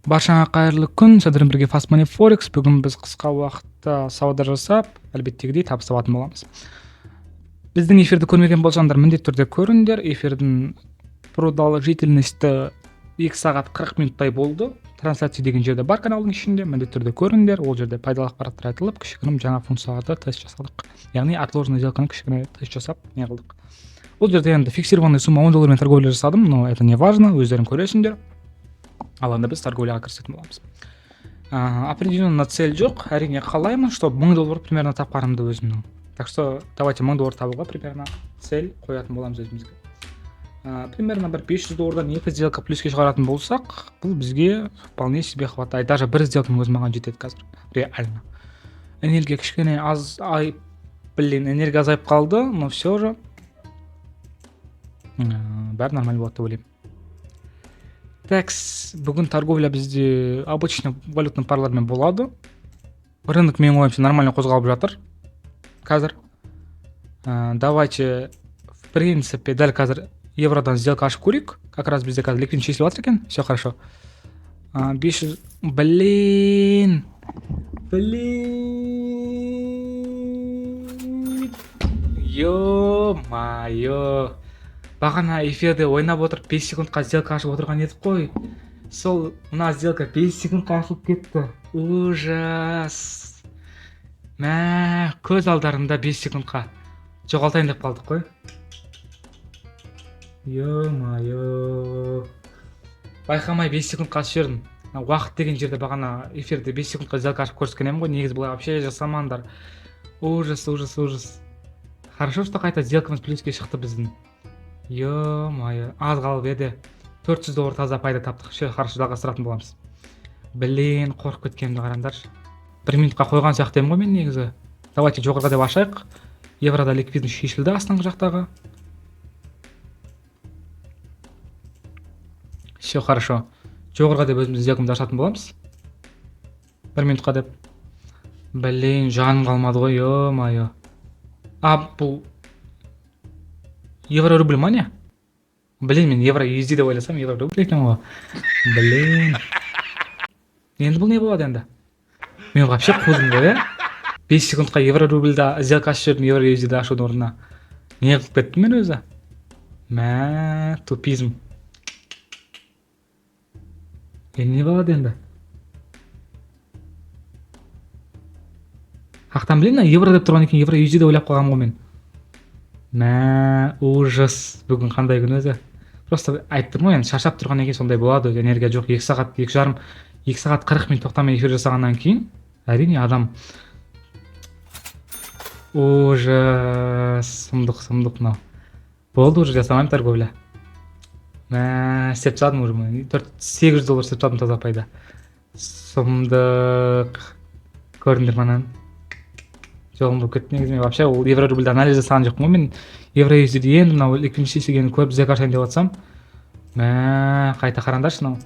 Баршаңа қайырлы күн. Сіздермен бірге Fast Money Forex. Бүгін біз қысқа уақытта сауда жасап, әлбеттегідей табыс табатын боламыз. Біздің эфирді көрмеген болсаңдар, міндетті түрде көріңдер. Эфирдің продолжительності 2 сағат 40 минуттай болды. Трансляция деген жерде бар каналдың ішінде, міндетті түрде көріңдер. Ол жерде пайдалы ақпараттар айтылып, кішігірім жаңа функцияларды тест жасадық. Яғни отложенный сделканы кішігірім тест жасап, не қылдық. Ол жерде енді фиксированный сумма $10 торговля жасадым, но это не важно, өздерің көресіңдер. Ал енді біз торговляға кірісетін боламыз. Определенно цель жоқ, әрине қалаймын, чтобы $1000 примерно тапқанымды өзімнің. Так что давайте $1000 табуға примерно цель қоятын боламыз өзімізге. Примерно бір $500-дан 2 сделка плюске шығаратын болсақ, бұл бізге вполне себе хватает. Даже бір сделканың өзі маған жетеді қазір, реально. Энергия кішкене энергия азайып қалды, но все же бәрі нормально болады деп ойлаймын. Так, бүгін торговля бізде обычно валютный парлармен болады. Рынок менің ойымша нормально қозғалып жатыр қазір. Давайте, в принципе, дәл қазір евродан сделка ашып көрейік. Как раз бізде қазір ликвидность шешіліп жатыр екен. Все хорошо. 500... Блин. Ё-майо. Бағана эфирде ойнап отырып 5 секундқа сделка ашып отырған едік қой. Сол мына сделка 5 секундқа ашылып кетті. Ужас. Көз алдарында 5 секундқа жоғалтайын деп қалдық қой. Ё-майо. Байқамай 5 секундқа ашып жібердім. Уақыт деген жерде бағана эфирде 5 секундқа сделка ашып көрсеткен едім ғой. Негізі бұлай вообще жасамаңдар. Ужас. Хорошо, что қайта сделкамыз плюске шықты біздің. Ё-майо, аз қалып еді. $400 таза пайда таптық. Все, хорошо, жалғастыратын боламыз. Блин, қорқып кеткенімді қараңдаршы. 1 минутқа қойған сияқтаймын ғой мен негізі. Давайте жоғарыға деп ашайық. Еврода ликвидность шешілді астыңғы жақтағы. Все, хорошо. Жоғарыға деп өзіміз сделкамызды ашатын боламыз. 1 минутқа деп. Блин, жаным қалмады ғой, ё-майо. Бұл евро-рубль ма не? Блин, мен евро-USD деп ойласам, евро-рубль екен ғой. Блин. Енді бұл не болады енді? Мен вообще қудым ғой, 5 секундқа евро-рубльда сделка ашып жүрдім, евро-USD ашудың орнына. Не қылып кеттім мен өзі? Тупизм. Не болады енді? Қақтан білейін, евро деп тұрған екен, евро-USD деп ойлап қалғам ғой мен. Ужас. Бүгін қандай күн өзі? Просто айтып тұрмын ғой, енді шаршап тұрған екен, сондай болады. Энергия жоқ, 2 сағат 40 минут тоқтамай эфир жасағаннан кейін, әрине адам ужас. Сұмдық мынау. Болды, уже жасамаймын торговля. Істеп тастадым уже мен. $800 істеп тастадым таза пайда. Сұмдық. Көрдіңдер манан. Жолым болып кетті негізі. Мен вообще ол евро-рубльді анализ жасаған жоқпын ғой. Мен евро-USD енді мынау ликвидность шешілгенін көріп сделка ашайын деп жатсам, қайта қараңдаршы мынау.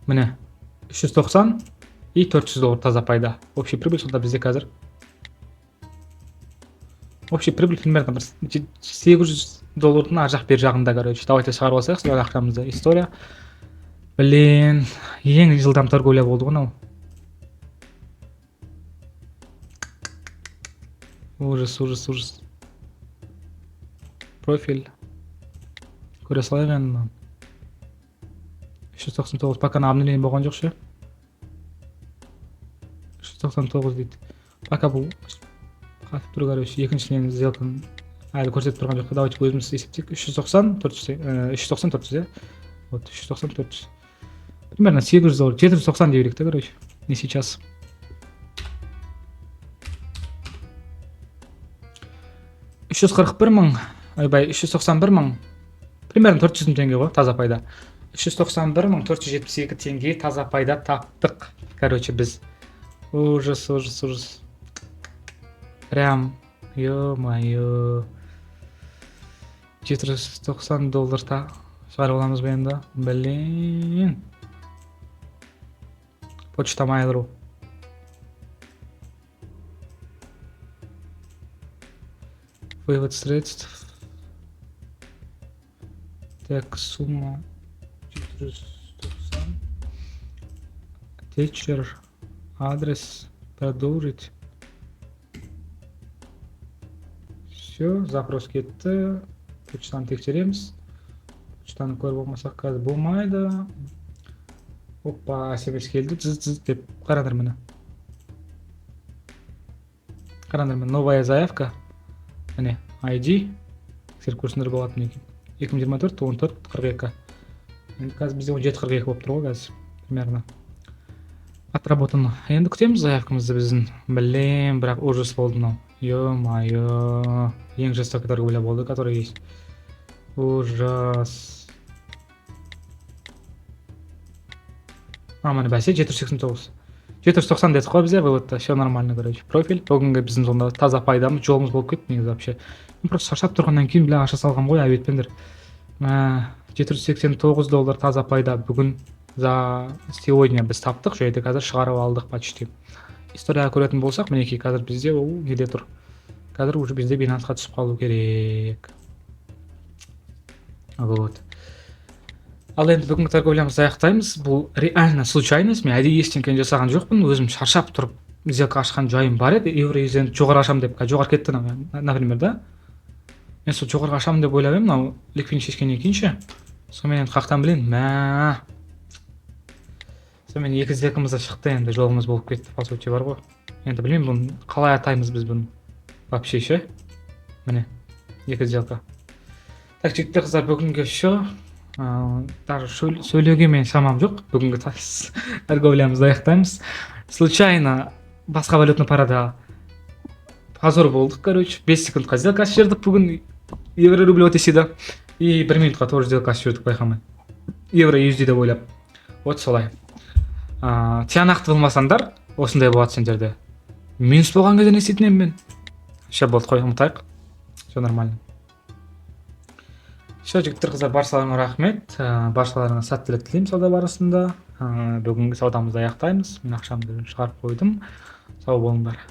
Міне 390 и $400 таза пайда. Общий прибыль сонда бізде қазір. Общий прибыль примерно $800 ар жақ бер жағында, короче. Давайте шығарып алсақ сол ақшамызды. История. Блин, ең жылдам торговля болды ғой мынау. Ужас. Профиль. Көре салайық енді. 399, пока обновление болған жоқ ше. 399 дейді. Пока бұл қатып тұр, короче. Екіншіден сделканы әлі көрсетіп тұрған жоқ. Давайте өзіміз есептейік. 390, 400. Вот, 390, 400. Примерно $700. 790 деп еректі, короче. Не сейчас. $391 мың, примерно 400 теңге ғой таза пайда. 391.472 теңге таза пайда таптық. Короче, біз. Ужас. Прям, ё-майо. $790 шығарып аламыз ба енді? Блин. Почта Mail.ru. Вывод средств. Так, сумма 790. Teacher. Адрес. Продолжить. Все, запрос кетті. Почтаны тексереміз. Почтаны көріп болмасақ қазір болмайды. Опа, смс келді. Жыз деп. Қараңдар мені. Қараңдар мені. Новая заявка. Міне, ID. Тексеріп көрсіңдер болатын екен. 2024 14 42. Енді қазір бізде 17:42 болып тұр ғой қазір. Примерно. Отработано. Енді күтеміз заявкамызды біздің. Блин, бірақ ужас болды мынау. Ё-моё. Ең жестокий торговля болды, который есть. Ужас. Міне бәсе 789. 790 дедік қой бізде, выводта. Все нормально, короче. Профиль. Бүгінгі біздің сонда таза пайдамыз, жолымыз болып кетті негізі вообще. Мен просто шаршап тұрғаннан кейін бля аша салғам ғой әуетпендер. $789 таза пайда бүгін за сегодня біз таптық, жайды қазір шығарып алдық почти. Историяға көретін болсақ, мінекей қазір бізде ол неде тұр. Қазір уже бізде Binanceға түсіп қалу керек. Вот. Ал енді бүгінгі торговлямызды аяқтаймыз. Бұл реально случайность. Мен әдейі ештеңе жасаған жоқпын. Өзім шаршап тұрып сделка ашқан жайым бар еді. Евро енді жоғары ашам деп, жоғары кетті, например, да. Мен сол жоғары ашам деп ойлап едім, мынау ликвидный шешкеннен кейін ше. Сонымен енді қақтан білейін. Сонымен екі сделкамыз да шықты, енді жолымыз болып кетті, по сути бар ғой. Енді білмеймін бұны қалай атаймыз біз бұны. Вообще ше. Міне, екі сделка. Так, жігіттер қыздар, бүгінгі шо. Даже сөйлеуге мен шамам жоқ. Бүгінгі торговлямызды аяқтаймыз. Случайно басқа валютный парада позор болдық, короче. 5 секундқа сделка ашып жібердік бүгін. Евро рубль өтесе и 1 минутқа тоже сделка ашып жібердік байқамай. Евро USD деп ойлап. Вот солай. Тиянақты болмасаңдар, осындай болады сендерде. Минус болған кезде не істейтін едім мен? Ше болды, қой, ұмытайық. Все нормально. Ше, жігіттер қыздар, баршаларыңа рахмет. Баршаларыңа сәттілік тілеймін сауда барысында. Бүгінгі саудамызды аяқтаймыз. Мен ақшамды шығарып қойдым. Сау болыңдар.